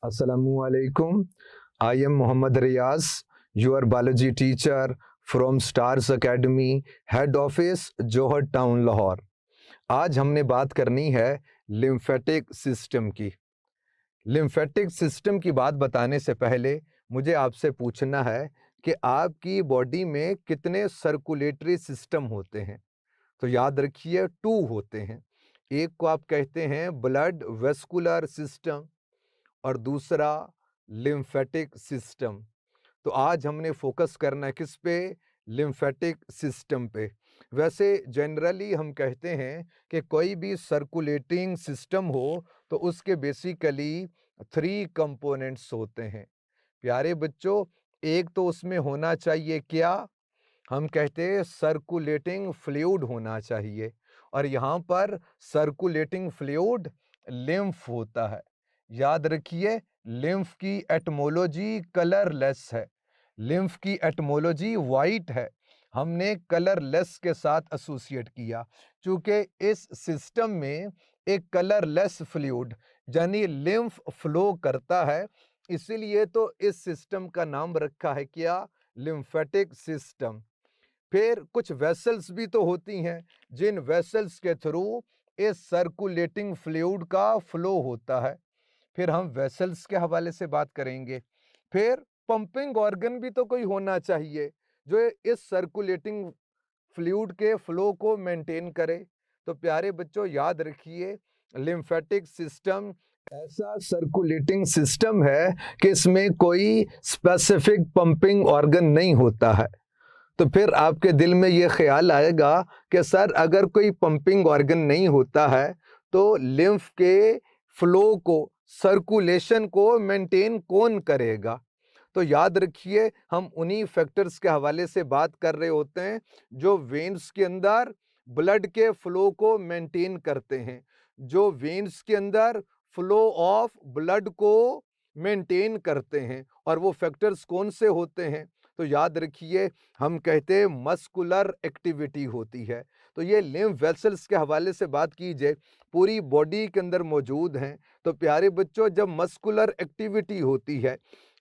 Assalamualaikum. I am Muhammad Riyaz, your biology teacher from Stars Academy, Head Office, Johar Town, Lahore. आज हमने बात करनी है lymphatic system की। लिम्फेटिक सिस्टम की बात बताने से पहले मुझे आपसे पूछना है कि आपकी बॉडी में कितने सर्कुलेटरी सिस्टम होते हैं। तो याद रखिए 2 होते हैं। एक को आप कहते हैं ब्लड वेस्कुलर सिस्टम और दूसरा लिम्फेटिक सिस्टम। तो आज हमने फोकस करना है किस पे? लिम्फेटिक सिस्टम पे। वैसे जनरली हम कहते हैं कि कोई भी सर्कुलेटिंग सिस्टम हो तो उसके बेसिकली 3 कंपोनेंट्स होते हैं। प्यारे बच्चों, एक तो उसमें होना चाहिए क्या? हम कहते हैं सर्कुलेटिंग फ्लूइड होना चाहिए, और यहाँ पर सर्कुलेटिंग फ्लूइड लिम्फ होता है। याद रखिए, लिम्फ की एटमोलॉजी कलरलेस है, लिम्फ की एटमोलॉजी वाइट है। हमने कलरलेस के साथ एसोसिएट किया क्योंकि इस सिस्टम में एक कलरलेस फ्लूइड यानी लिम्फ फ्लो करता है, इसीलिए तो इस सिस्टम का नाम रखा है क्या? Lymphatic system. फिर कुछ वेसल्स भी तो होती हैं जिन वेसल्स के थ्रू इस सर्कुलेटिंग फ्लूइड का फ्लो होता है। फिर हम वेसल्स के हवाले से बात करेंगे। फिर पंपिंग ऑर्गन भी तो कोई होना चाहिए जो इस सर्कुलेटिंग फ्लूइड के फ्लो को मेंटेन करे। तो प्यारे बच्चों याद रखिए, लिम्फेटिक सिस्टम ऐसा सर्कुलेटिंग सिस्टम है कि इसमें कोई स्पेसिफिक पंपिंग ऑर्गन नहीं होता है। तो फिर आपके दिल में ये ख्याल आएगा कि सर अगर कोई पंपिंग ऑर्गन नहीं होता है तो लिम्फ के फ्लो को, सर्कुलेशन को मेंटेन कौन करेगा? तो याद रखिए, हम उन्हीं फैक्टर्स के हवाले से बात कर रहे होते हैं जो वेन्स के अंदर ब्लड के फ्लो को मेंटेन करते हैं, जो वेन्स के अंदर फ्लो ऑफ ब्लड को मेंटेन करते हैं। और वो फैक्टर्स कौन से होते हैं? तो याद रखिए, हम कहते हैं मस्कुलर एक्टिविटी होती है। तो ये लिम्फ वेसल्स के हवाले से बात कीजिए, पूरी बॉडी के अंदर मौजूद हैं। तो प्यारे बच्चों, जब मस्कुलर एक्टिविटी होती है,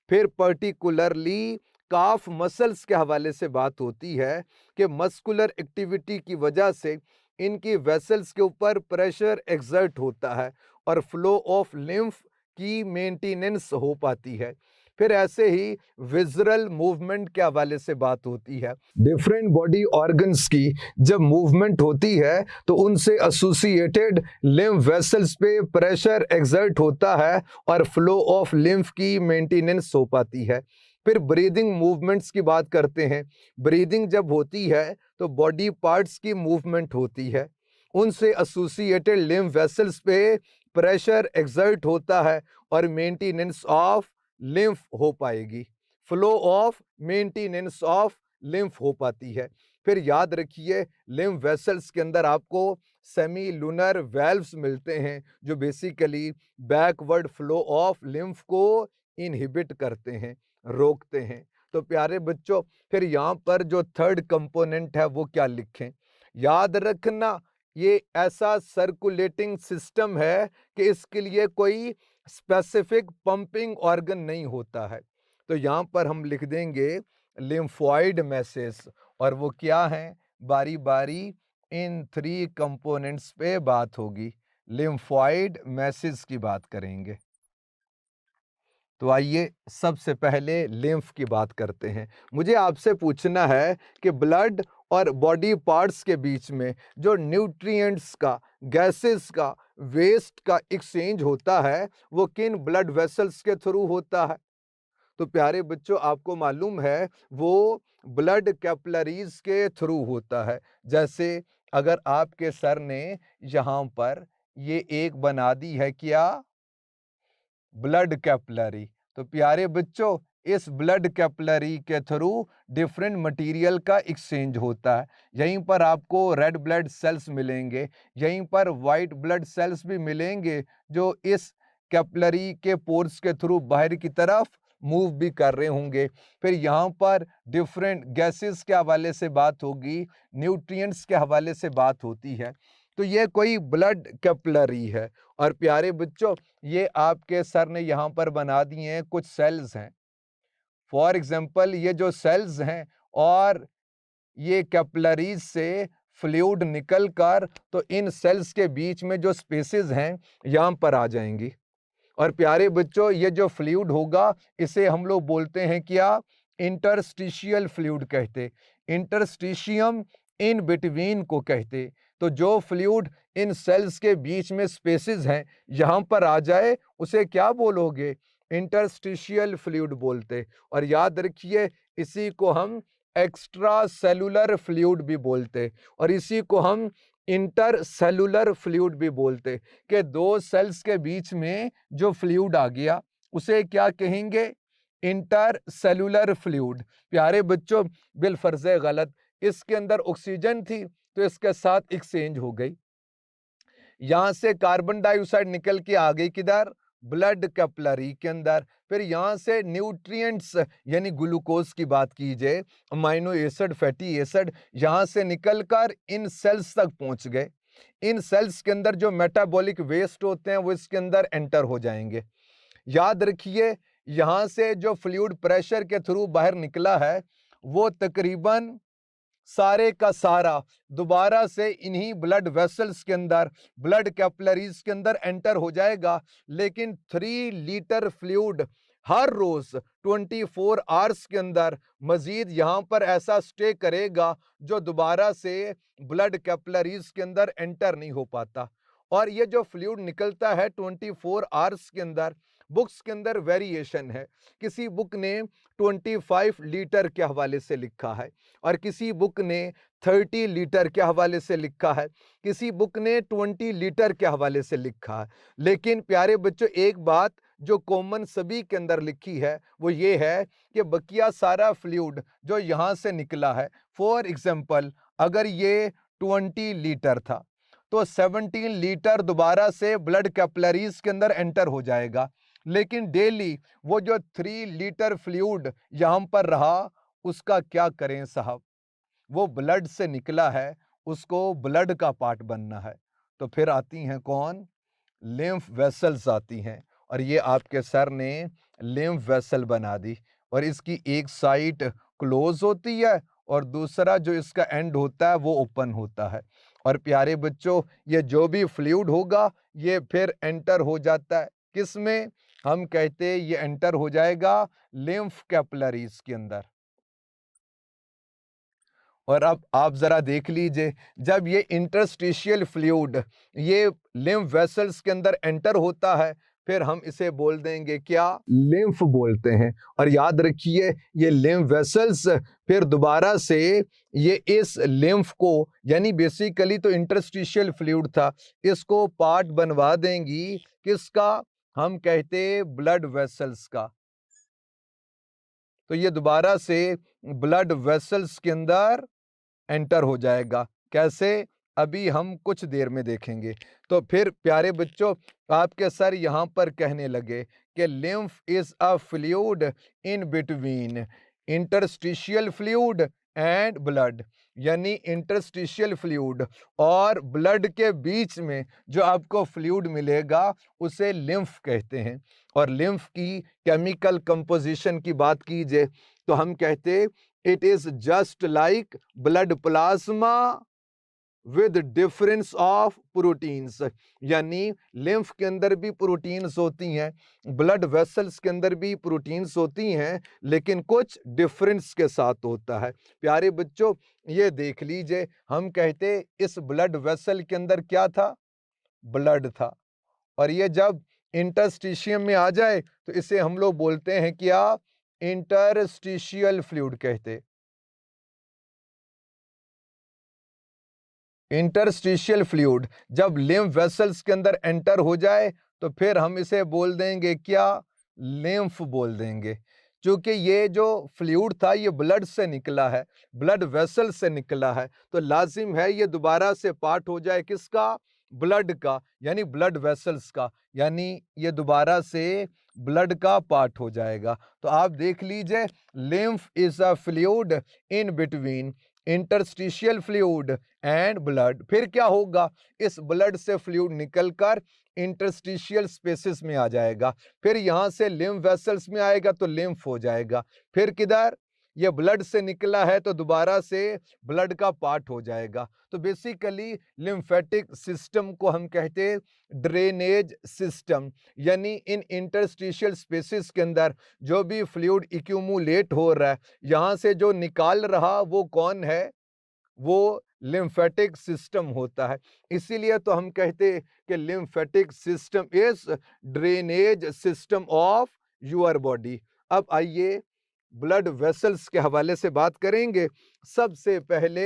फिर पर्टिकुलरली काफ मसल्स के हवाले से बात होती है कि मस्कुलर एक्टिविटी की वजह से इनकी वेसल्स के ऊपर प्रेशर एक्सर्ट होता है और फ्लो ऑफ लिम्फ की मेंटेनेंस हो पाती है। फिर ऐसे ही विजुअल मूवमेंट के हवाले से बात होती है। डिफरेंट बॉडी ऑर्गन्स की जब मूवमेंट होती है तो उनसे एसोसिएटेड लिम्फ वेसल्स पे प्रेशर एक्सर्ट होता है और फ्लो ऑफ लिम्फ की मेंटेनेंस हो पाती है। फिर ब्रीदिंग मूवमेंट्स की बात करते हैं। ब्रीदिंग जब होती है तो बॉडी पार्ट्स की मूवमेंट होती है, उनसे एसोसिएटेड लिम्फ वेसल्स पे प्रेशर एक्सर्ट होता है और मेंटेनेंस ऑफ लिम्फ हो पाएगी, flow of maintenance of lymph हो पाती है। फिर याद रखिए, लिम्फ वेसल्स के अंदर आपको सेमी लूनर वेल्व्स मिलते हैं जो basically backward flow of lymph को इनहिबिट करते हैं, रोकते हैं। तो प्यारे बच्चों, फिर यहाँ पर जो थर्ड कंपोनेंट है वो क्या लिखें? याद रखना, ये ऐसा सर्कुलेटिंग सिस्टम है कि इसके लिए कोई स्पेसिफिक पंपिंग ऑर्गन नहीं होता है। तो यहाँ पर हम लिख देंगे लिम्फॉइड मैसेज, और वो क्या है? बारी बारी इन 3 कंपोनेंट्स पे बात होगी। लिम्फॉइड मैसेज की बात करेंगे। तो आइए सबसे पहले लिम्फ की बात करते हैं। मुझे आपसे पूछना है कि ब्लड और बॉडी पार्ट्स के बीच में जो न्यूट्रिएंट्स का, गैसेस का, वेस्ट का एक्सचेंज होता है वो किन ब्लड वेसल्स के थ्रू होता है? तो प्यारे बच्चों, आपको मालूम है वो ब्लड कैपिलरीज के थ्रू होता है। जैसे अगर आपके सर ने यहाँ पर ये एक बना दी है क्या? Blood capillary. तो प्यारे बच्चों, इस ब्लड कैपिलरी के थ्रू डिफरेंट मटेरियल का एक्सचेंज होता है। यहीं पर आपको रेड ब्लड सेल्स मिलेंगे, यहीं पर वाइट ब्लड सेल्स भी मिलेंगे जो इस कैपिलरी के पोर्स के थ्रू बाहर की तरफ मूव भी कर रहे होंगे। फिर यहाँ पर डिफरेंट गैसेस के हवाले से बात होगी, न्यूट्रिएंट्स के हवाले से बात होती है। तो ये कोई ब्लड कैपिलरी है। और प्यारे बच्चों, ये आपके सर ने यहाँ पर बना दिए हैं, कुछ सेल्स हैं। फॉर एग्जाम्पल ये जो सेल्स हैं और ये कैपिलरीज से फ्लूइड निकल कर तो इन सेल्स के बीच में जो स्पेसेस हैं यहाँ पर आ जाएंगी। और प्यारे बच्चों, ये जो फ्लूइड होगा इसे हम लोग बोलते हैं क्या? इंटरस्टिशियल फ्लूइड कहते। इंटरस्टिशियम इन बिटवीन को कहते। तो जो फ्लूइड इन सेल्स के बीच में स्पेसेस हैं यहाँ पर आ जाए उसे क्या बोलोगे? इंटरस्टिशियल फ्लूइड बोलते। और याद रखिए, इसी को हम एक्स्ट्रा सेलुलर फ्लूइड भी बोलते और इसी को हम इंटर सेलुलर फ्लूइड भी बोलते। कि दो सेल्स के बीच में जो फ्लूइड आ गया उसे क्या कहेंगे? Inter cellular fluid. प्यारे बच्चों, बिलफर्ज गलत, इसके अंदर ऑक्सीजन थी तो इसके साथ एक्सचेंज हो गई। यहां से कार्बन डाइऑक्साइड निकल के आ गई किधर? ब्लड कैपिलरी के अंदर। फिर यहां से न्यूट्रिएंट्स यानी ग्लूकोज की बात कीजिए, अमाइनो एसिड, फैटी एसिड, यहां से निकलकर इन सेल्स तक पहुंच गए। इन सेल्स के अंदर जो मेटाबॉलिक वेस्ट होते हैं वो इसके अंदर एंटर हो जाएंगे। याद रखिए, यहां से जो फ्लूइड प्रेशर के थ्रू बाहर निकला है वो तकरीबन सारे का सारा दोबारा से इन्हीं ब्लड वेसल्स के अंदर, ब्लड कैपिलरीज के अंदर एंटर हो जाएगा। लेकिन 3 लीटर फ्लूइड हर रोज 24 आवर्स के अंदर मजीद यहां पर ऐसा स्टे करेगा जो दोबारा से ब्लड कैपिलरीज के अंदर एंटर नहीं हो पाता। और ये जो फ्लूइड निकलता है 24 आवर्स के अंदर, बुक्स के अंदर वेरिएशन है। किसी बुक ने 25 लीटर के हवाले से लिखा है और किसी बुक ने 30 लीटर के हवाले से लिखा है, किसी बुक ने 20 लीटर के हवाले से लिखा है। लेकिन प्यारे बच्चों, एक बात जो कॉमन सभी के अंदर लिखी है वो ये है कि बकिया सारा फ्लूइड जो यहाँ से निकला है, फॉर एग्जाम्पल अगर ये 20 लीटर था तो 17 लीटर दोबारा से ब्लड कैपिलरीज के अंदर एंटर हो जाएगा। लेकिन डेली वो जो 3 लीटर फ्लूइड यहाँ पर रहा उसका क्या करें साहब? वो ब्लड से निकला है, उसको ब्लड का पार्ट बनना है। तो फिर आती हैं कौन? लिम्फ वेसल्स आती हैं। और ये आपके सर ने लिम्फ वेसल बना दी और इसकी एक साइड क्लोज होती है और दूसरा जो इसका एंड होता है वो ओपन होता है। और प्यारे बच्चों, ये जो भी फ्लूइड होगा ये फिर एंटर हो जाता है किस में? हम कहते हैं ये एंटर हो जाएगा लिम्फ कैपिलरीज के अंदर। और अब आप जरा देख लीजिए, जब ये इंटरस्टिशियल फ्लूइड ये लिम्फ वेसल्स के अंदर एंटर होता है फिर हम इसे बोल देंगे क्या? लिम्फ बोलते हैं। और याद रखिए, ये लिम्फ वेसल्स फिर दोबारा से ये इस लिम्फ को, यानी बेसिकली तो इंटरस्टिशियल फ्लूइड था, इसको पार्ट बनवा देंगी किसका? हम कहते ब्लड वेसल्स का। तो ये दोबारा से ब्लड वेसल्स के अंदर एंटर हो जाएगा। कैसे? अभी हम कुछ देर में देखेंगे। तो फिर प्यारे बच्चों, आपके सर यहाँ पर कहने लगे कि lymph is a fluid in between interstitial fluid and blood. यानी इंटरस्टिशियल फ्लूइड और ब्लड के बीच में जो आपको फ्लूइड मिलेगा उसे लिम्फ कहते हैं। और लिम्फ की केमिकल कंपोजिशन की बात कीजिए तो हम कहते it is just like blood plasma with difference of proteins. यानी लिम्फ के अंदर भी प्रोटीन्स होती हैं, ब्लड वेसल्स के अंदर भी प्रोटीन्स होती हैं, लेकिन कुछ डिफरेंस के साथ होता है। प्यारे बच्चों, ये देख लीजिए, हम कहते इस ब्लड वेसल के अंदर क्या था? ब्लड था। और ये जब इंटरस्टिशियम में आ जाए तो इसे हम लोग बोलते हैं क्या? इंटरस्टिशियल फ्लूइड कहते। इंटरस्टिशियल फ्लूइड जब लिम्फ वेसल्स के अंदर एंटर हो जाए तो फिर हम इसे बोल देंगे क्या? लिम्फ बोल देंगे। क्योंकि ये जो फ्लूइड था ये ब्लड से निकला है, ब्लड वेसल से निकला है, तो लाजिम है ये दोबारा से पार्ट हो जाए किसका? ब्लड का, यानी ब्लड वेसल्स का, यानी ये दोबारा से ब्लड का पार्ट हो जाएगा। तो आप देख लीजिए, lymph is a fluid in between interstitial fluid and blood. फिर क्या होगा, इस ब्लड से फ्लूइड निकलकर इंटरस्टिशियल स्पेसेस में आ जाएगा, फिर यहां से लिम्फ वेसल्स में आएगा तो लिम्फ हो जाएगा, फिर किधर, ये ब्लड से निकला है तो दोबारा से ब्लड का पार्ट हो जाएगा। तो बेसिकली लिम्फेटिक सिस्टम को हम कहते हैं ड्रेनेज सिस्टम, यानी इन इंटरस्टिशियल स्पेसेस के अंदर जो भी फ्लूइड एक्यूमुलेट हो रहा है, यहां से जो निकाल रहा वो कौन है, वो लिम्फेटिक सिस्टम होता है। इसीलिए तो हम कहते हैं कि lymphatic system is drainage system of your body. अब आइए ब्लड वेसल्स के हवाले से बात करेंगे। सबसे पहले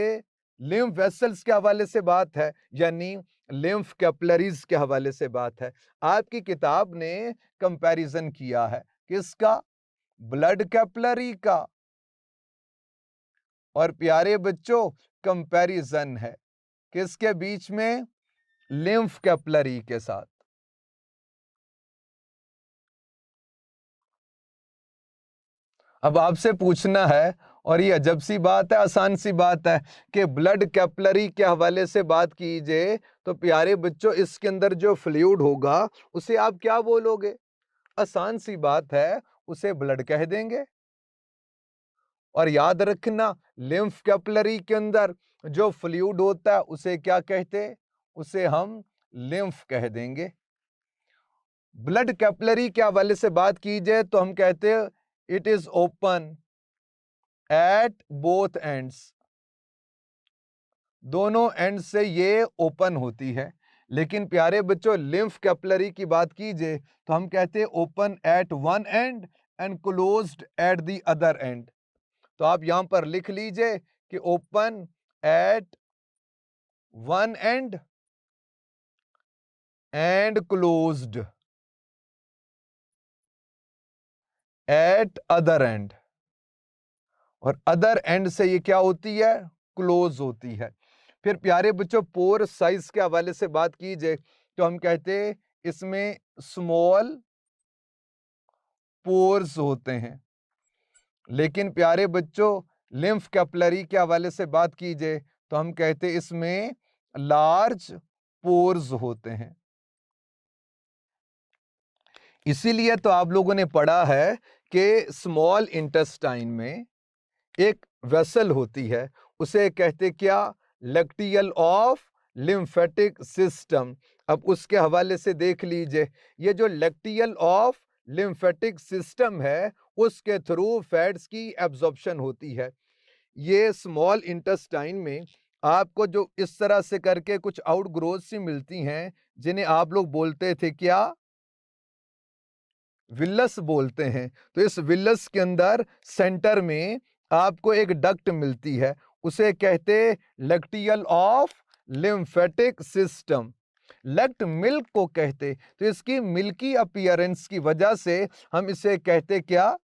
लिम्फ वेसल्स के हवाले से बात है, यानी लिम्फ कैपिलरीज के हवाले से बात है। आपकी किताब ने कंपैरिजन किया है किसका, ब्लड कैपिलरी का, और प्यारे बच्चों कंपैरिजन है किसके बीच में, लिम्फ कैपिलरी के साथ। अब आपसे पूछना है, और ये अजब सी बात है, आसान सी बात है, कि ब्लड कैपिलरी के हवाले से बात कीजिए तो प्यारे बच्चों इसके अंदर जो फ्लूइड होगा उसे आप क्या बोलोगे, आसान सी बात है, उसे ब्लड कह देंगे। और याद रखना लिम्फ कैपिलरी के अंदर जो फ्लूइड होता है उसे क्या कहते, उसे हम लिम्फ कह देंगे। ब्लड कैपिलरी के हवाले से बात की जाए तो हम कहते हैं it is open at both ends, दोनों एंड से ये ओपन होती है। लेकिन प्यारे बच्चों लिम्फ कैपिलरी की बात कीजिए तो हम कहते हैं open at one and and closed at the other and. तो आप यहां पर लिख लीजिए कि open at one and and closed eight other and, और अदर एंड से ये क्या होती है, क्लोज होती है। फिर प्यारे बच्चों पोर साइज के हवाले से बात की जाए तो हम कहते हैं इसमें स्मॉल पोर्स होते हैं। लेकिन प्यारे बच्चों लिम्फ कैपिलरी के हवाले से बात की जाए तो हम कहते हैं इसमें लार्ज पोर्स होते हैं। इसीलिए तो आप लोगों ने पढ़ा है कि स्मॉल इंटेस्टाइन में एक वेसल होती है, उसे कहते क्या, लैक्टियल ऑफ लिम्फेटिक सिस्टम। अब उसके हवाले से देख लीजिए, ये जो लैक्टियल ऑफ लिम्फेटिक सिस्टम है उसके थ्रू फैट्स की एब्जॉर्प्शन होती है। ये स्मॉल इंटेस्टाइन में आपको जो इस तरह से करके कुछ आउटग्रोथ सी मिलती हैं जिन्हें आप लोग बोलते थे क्या, विलस बोलते हैं। तो इस विलस के अंदर सेंटर में आपको एक डक्ट मिलती है, उसे कहते lacteal of lymphatic system, lact milk को कहते। तो इसकी मिल्की अपीयरेंस की वजह से हम इसे कहते क्या,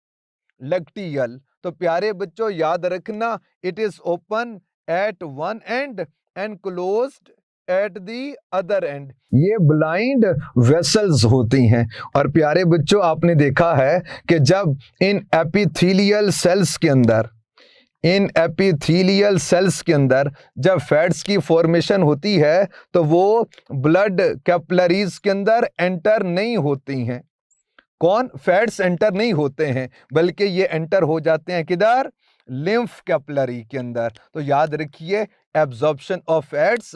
लैक्टियल। तो प्यारे बच्चों याद रखना it is open at one and and closed at the other and. ये ब्लाइंड वेसल्स होती हैं। और प्यारे बच्चों आपने देखा है कि जब इन एपिथेलियल सेल्स के अंदर, इन एपिथेलियल सेल्स के अंदर जब फैट्स की फॉर्मेशन होती है तो वो ब्लड कैपिलरीज के अंदर एंटर नहीं होती हैं। कौन, फैट्स एंटर नहीं होते हैं, बल्कि ये एंटर हो जाते हैं किधर, लिम्फ कैपिलरी के अंदर। तो याद रखिए absorption of fats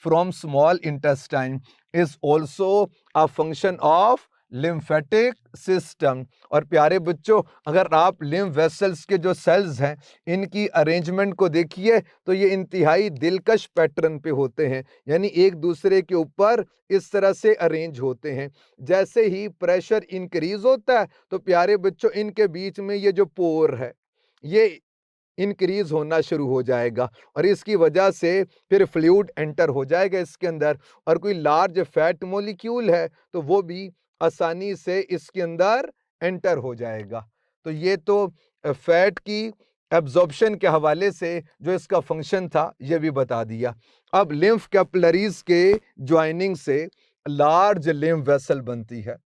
from small intestine is also a function of lymphatic system. और प्यारे बच्चों अगर आप लिम्फ वेसल्स के जो सेल्स हैं इनकी अरेंजमेंट को देखिए तो ये इंतहाई दिलकश पैटर्न पे होते हैं, यानी एक दूसरे के ऊपर इस तरह से अरेंज होते हैं। जैसे ही प्रेशर इंक्रीज होता है तो प्यारे बच्चों इनके बीच में ये जो पोर है ये इंक्रीज होना शुरू हो जाएगा, और इसकी वजह से फिर फ्लूइड एंटर हो जाएगा इसके अंदर, और कोई लार्ज फैट मॉलिक्यूल है तो वो भी आसानी से इसके अंदर एंटर हो जाएगा। तो ये तो फैट की एब्जॉर्प्शन के हवाले से जो इसका फंक्शन था ये भी बता दिया। अब लिम्फ कैपिलरीज के ज्वाइनिंग से लार्ज लिम्फ वेसल बनती है।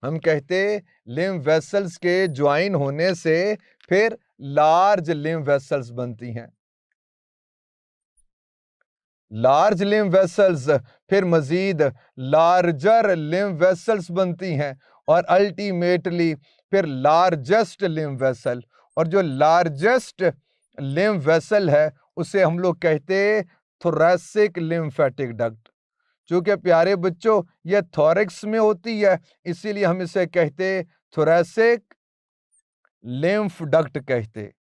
हम कहते लिम्फ वेसल्स के ज्वाइन होने से फिर लार्ज लिम्फ वेसल्स बनती हैं। लार्ज लिम्फ वेसल्स, फिर मजीद लार्जर लिम्फ वेसल्स बनती हैं, और अल्टीमेटली फिर लार्जेस्ट लिम्फ वेसल। और जो लार्जेस्ट लिम्फ वेसल है उसे हम लोग कहते हैं थोरैसिक लिम्फेटिक डक्ट। चूंकि प्यारे बच्चों ये थोरैक्स में होती है, इसीलिए हम इसे कहते थोरैसिक लिम्फ डक्ट कहते।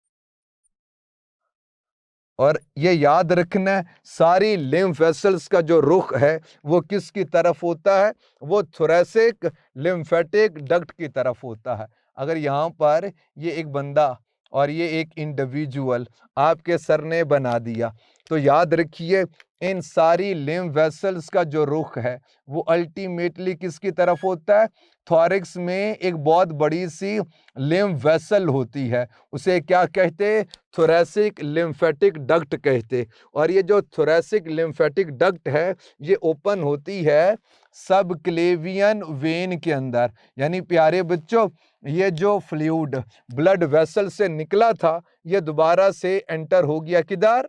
और ये याद रखना, सारी लिम्फ वेसल्स का जो रुख है वो किसकी तरफ होता है, वो थोरैसिक लिम्फेटिक डक्ट की तरफ होता है। अगर यहाँ पर ये एक बंदा और ये एक इंडिविजुअल आपके सर ने बना दिया, तो याद रखिए इन सारी लिम्फ वेसल्स का जो रुख है वो अल्टीमेटली किसकी तरफ होता है। थोरैक्स में एक बहुत बड़ी सी लिम्फ वेसल होती है, उसे क्या कहते, थोरैसिक लिम्फेटिक डक्ट कहते। और ये जो थोरैसिक लिम्फेटिक डक्ट है ये ओपन होती है सबक्लेवियन वेन के अंदर। यानी प्यारे बच्चों ये जो फ्लूइड ब्लड वेसल से निकला था ये दोबारा से एंटर हो गया किधर,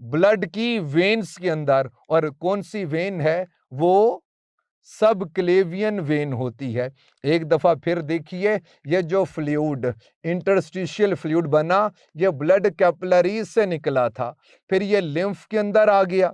ब्लड की वेन्स के अंदर। और कौन सी वेन है, वो सबक्लेवियन वेन होती है। एक दफा फिर देखिए ये जो फ्लूइड इंटरस्टिशियल फ्लूइड बना ये ब्लड कैपिलरीज से निकला था, फिर ये लिम्फ के अंदर आ गया,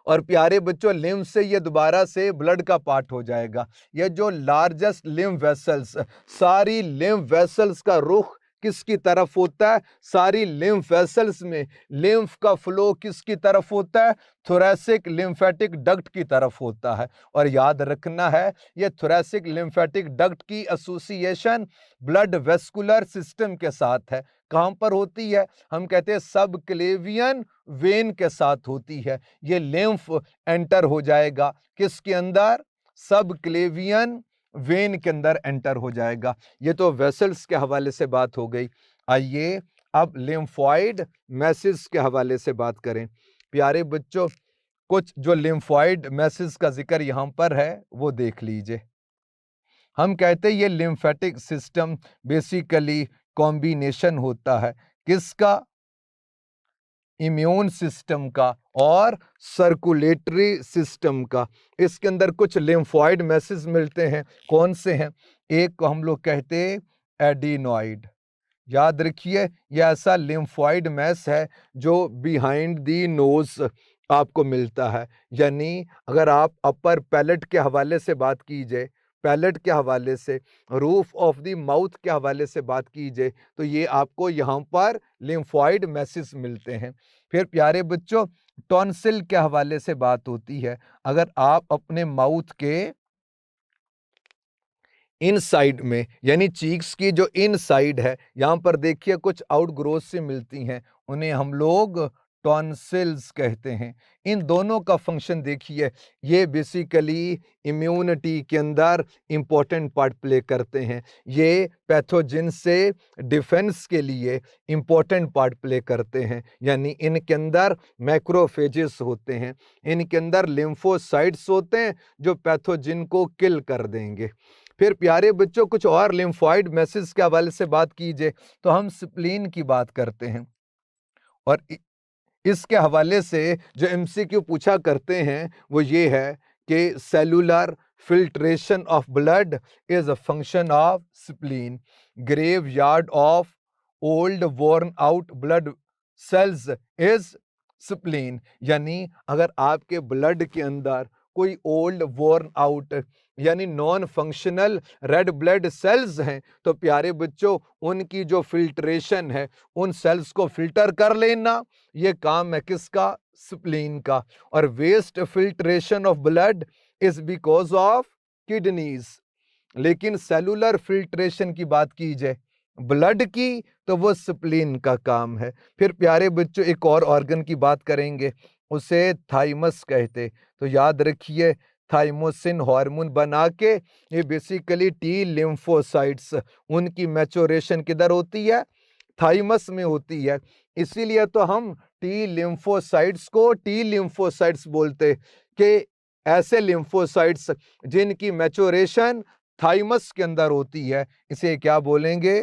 और प्यारे बच्चों लिम्फ से ये दोबारा से ब्लड का पार्ट हो जाएगा। ये जो लार्जेस्ट लिम्फ वेसल्स, सारी लिम्फ वेसल्स का रुख किसकी तरफ होता है, सारी लिम्फ वेसल्स में लिम्फ का फ्लो किसकी तरफ होता है, थोरैसिक लिम्फेटिक डक्ट की तरफ होता है। और याद रखना है ये थोरैसिक लिम्फेटिक डक्ट की एसोसिएशन ब्लड वेस्कुलर सिस्टम के साथ है। कहां पर होती है, हम कहते हैं सबक्लेवियन वेन के साथ होती है। ये लिम्फ एंटर हो जाएगा किसके अंदर, सबक्लेवियन वेन के अंदर एंटर हो जाएगा। ये तो वेसल्स के हवाले से बात हो गई। आइए अब लिम्फॉइड मैसेज के हवाले से बात करें। प्यारे बच्चों कुछ जो लिम्फॉइड मैसेज का जिक्र यहाँ पर है वो देख लीजिए। हम कहते हैं ये लिम्फेटिक सिस्टम बेसिकली कॉम्बिनेशन होता है किसका, इम्यून सिस्टम का और सर्कुलेटरी सिस्टम का। इसके अंदर कुछ लिम्फॉइड मैसेज मिलते हैं, कौन से हैं, एक को हम लोग कहते हैं एडिनॉइड। याद रखिए ये ऐसा लिम्फॉइड मैस है जो बिहाइंड दी नोज आपको मिलता है। यानी अगर आप अपर पैलेट के हवाले से बात कीजिए, पैलेट के हवाले से, रूफ ऑफ द माउथ के हवाले से बात कीजिए, तो ये आपको यहाँ पर लिम्फॉइड मैसेज मिलते हैं। फिर प्यारे बच्चों टॉन्सिल के हवाले से बात होती है। अगर आप अपने माउथ के इन साइड में यानी चीक्स की जो इन साइड है यहाँ पर देखिए कुछ आउटग्रोथ से मिलती हैं, उन्हें हम लोग टॉन्सिल्स कहते हैं। इन दोनों का फंक्शन देखिए, ये बेसिकली इम्यूनिटी के अंदर इम्पोर्टेंट पार्ट प्ले करते हैं। ये पैथोजिन से डिफेंस के लिए इम्पोर्टेंट पार्ट प्ले करते हैं। यानी इनके अंदर मैक्रोफेजेस होते हैं, इनके अंदर लिम्फोसाइट्स होते हैं जो पैथोजिन को किल कर देंगे। फिर प्यारे बच्चों कुछ और लिम्फॉइड मैसेज के हवाले से बात कीजिए तो हम स्प्लीन की बात करते हैं। और इसके हवाले से जो एमसीक्यू पूछा करते हैं वो ये है कि cellular filtration of blood is a function of spleen, graveyard of old worn out blood cells is spleen. यानी अगर आपके ब्लड के अंदर कोई ओल्ड वॉर्न आउट यानी non functional red blood cells हैं तो प्यारे बच्चों उनकी जो फिल्ट्रेशन है, उन सेल्स को फिल्टर कर लेना, ये काम है किसका, स्प्लीन का। और waste filtration of blood is because of kidneys. लेकिन सेलुलर फिल्ट्रेशन की बात की जाए ब्लड की तो वो स्प्लीन का काम है। फिर प्यारे बच्चों एक और ऑर्गन की बात करेंगे, उसे थाइमस कहते। तो याद रखिए थाइमोसिन हार्मोन बना के ये बेसिकली टी लिम्फोसाइट्स उनकी मैच्योरेशन किधर होती है, थाइमस में होती है। इसीलिए तो हम टी लिम्फोसाइट्स को टी लिम्फोसाइट्स बोलते कि ऐसे लिम्फोसाइट्स जिनकी मैच्योरेशन थाइमस के अंदर होती है, इसे क्या बोलेंगे,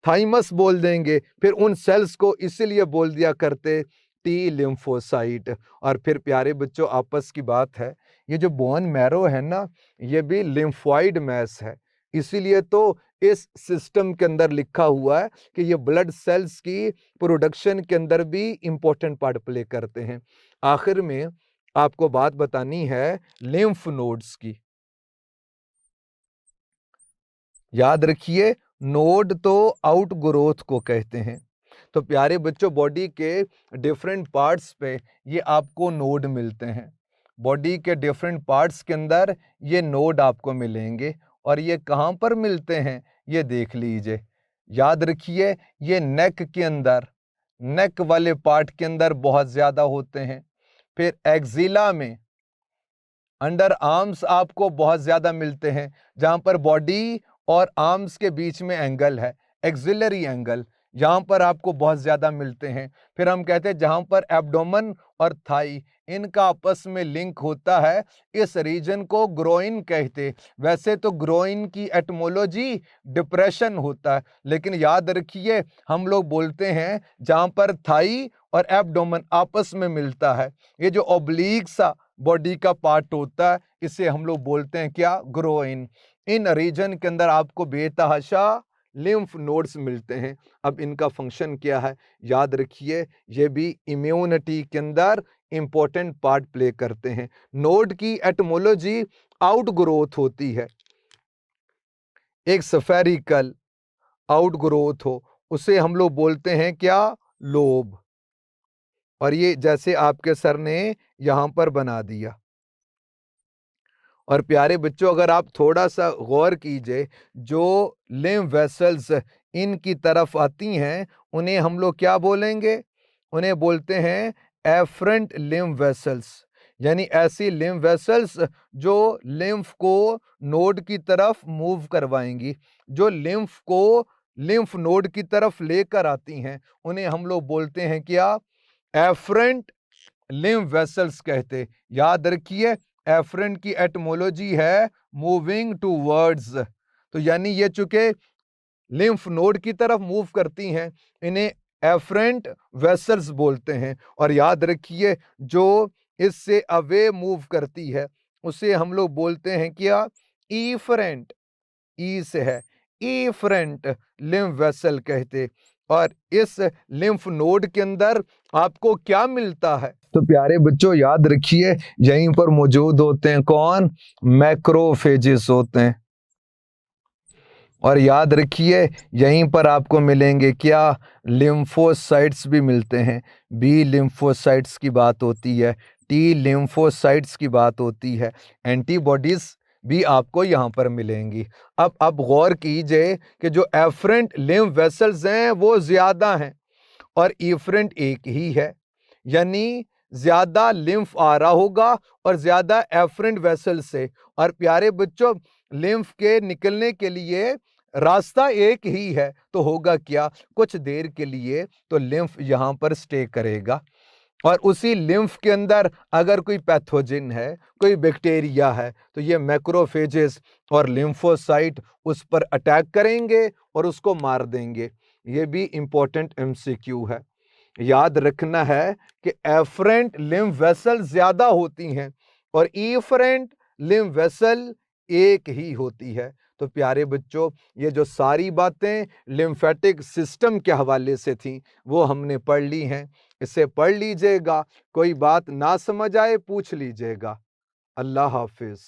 थाइमस बोल देंगे। फिर उन सेल्स को इसीलिए बोल दिया करते टी लिम्फोसाइट। और फिर प्यारे बच्चों आपस की बात है, ये जो बोन मैरो है ना, ये भी लिम्फॉइड मैस है। इसीलिए तो इस सिस्टम के अंदर लिखा हुआ है कि ये ब्लड सेल्स की प्रोडक्शन के अंदर भी इंपॉर्टेंट पार्ट प्ले करते हैं। आखिर में आपको बात बतानी है लिम्फ नोड्स की। याद रखिए, नोड तो आउट ग्रोथ को कहते हैं। तो प्यारे बच्चों, बॉडी के डिफरेंट पार्ट्स पे ये आपको नोड मिलते हैं। बॉडी के डिफरेंट पार्ट्स के अंदर ये नोड आपको मिलेंगे। और ये कहाँ पर मिलते हैं, ये देख लीजिए। याद रखिए, ये नेक के अंदर, नेक वाले पार्ट के अंदर बहुत ज़्यादा होते हैं। फिर एक्जिला में, अंडर आर्म्स आपको बहुत ज़्यादा मिलते हैं, जहाँ पर बॉडी और आर्म्स के बीच में एंगल है, एक्सिलरी एंगल, यहाँ पर आपको बहुत ज़्यादा मिलते हैं। फिर हम कहते हैं जहाँ पर एब्डोमेन और थाई इनका आपस में लिंक होता है, इस रीजन को ग्रोइन कहते। वैसे तो ग्रोइन की एटमोलॉजी डिप्रेशन होता है, लेकिन याद रखिए हम लोग बोलते हैं जहाँ पर थाई और एब्डोमेन आपस में मिलता है, ये जो ओब्लीक सा बॉडी का पार्ट होता है, इसे हम लोग बोलते हैं क्या, ग्रोइन। इन रीजन के अंदर आपको बेतहाशा लिम्फ नोड्स मिलते हैं। अब इनका फंक्शन क्या है, याद रखिए, ये भी इम्यूनिटी के अंदर इंपॉर्टेंट पार्ट प्ले करते हैं। नोड की एटमोलॉजी आउट ग्रोथ होती है, एक स्फेरिकल आउट ग्रोथ हो, उसे हम लोग बोलते हैं क्या, लोब। और ये जैसे आपके सर ने यहां पर बना दिया। और प्यारे बच्चों, अगर आप थोड़ा सा गौर कीजिए, जो लिम्फ वेसल्स इनकी तरफ आती हैं, उन्हें हम लोग क्या बोलेंगे, उन्हें बोलते हैं एफरेंट लिम्फ वेसल्स। यानी ऐसी लिम्फ वेसल्स जो लिम्फ को नोड की तरफ मूव करवाएंगी, जो लिम्फ को लिम्फ नोड की तरफ लेकर आती हैं, उन्हें हम लोग बोलते हैं क्या, एफरेंट लिम्फ वेसल्स कहते। याद रखिए, एफरेंट की एटमोलॉजी है मूविंग टूवर्ड्स। तो यानी ये चूंकि लिम्फ नोड की तरफ मूव करती हैं, इन्हें एफरेंट वेसल्स बोलते हैं। और याद रखिए, जो इससे अवे मूव करती है, उसे हम लोग बोलते हैं क्या, ईफरेंट, ई से है, ईफरेंट लिम्फ वेसल कहते। और इस लिम्फ नोड के अंदर आपको क्या मिलता है, तो प्यारे बच्चों याद रखिए, यहीं पर मौजूद होते हैं कौन, मैक्रोफेजेस होते हैं। और याद रखिए, यहीं पर आपको मिलेंगे क्या, लिम्फोसाइट्स भी मिलते हैं। बी लिम्फोसाइट्स की बात होती है, टी लिम्फोसाइट्स की बात होती है, एंटीबॉडीज भी आपको यहाँ पर मिलेंगी। अब गौर कीजिए कि जो एफरेंट लिम्फ वेसल्स हैं वो ज़्यादा हैं और इफरेंट एक ही है, यानी ज़्यादा लिम्फ आ रहा होगा और ज़्यादा एफरेंट वेसल से। और प्यारे बच्चों, लिम्फ के निकलने के लिए रास्ता एक ही है, तो होगा क्या, कुछ देर के लिए तो लिम्फ यहाँ पर स्टे करेगा। और उसी लिम्फ के अंदर अगर कोई पैथोजिन है, कोई बैक्टीरिया है, तो ये मैक्रोफेजेस और लिम्फोसाइट उस पर अटैक करेंगे और उसको मार देंगे। ये भी इंपॉर्टेंट एमसीक्यू है। याद रखना है कि एफरेंट लिम्फ वेसल ज्यादा होती हैं और इफरेंट लिम्फ वेसल एक ही होती है। तो प्यारे बच्चों, ये जो सारी बातें लिम्फेटिक सिस्टम के हवाले से थी, वो हमने पढ़ ली हैं। इसे पढ़ लीजिएगा, कोई बात ना समझ आए पूछ लीजिएगा। अल्लाह हाफिज।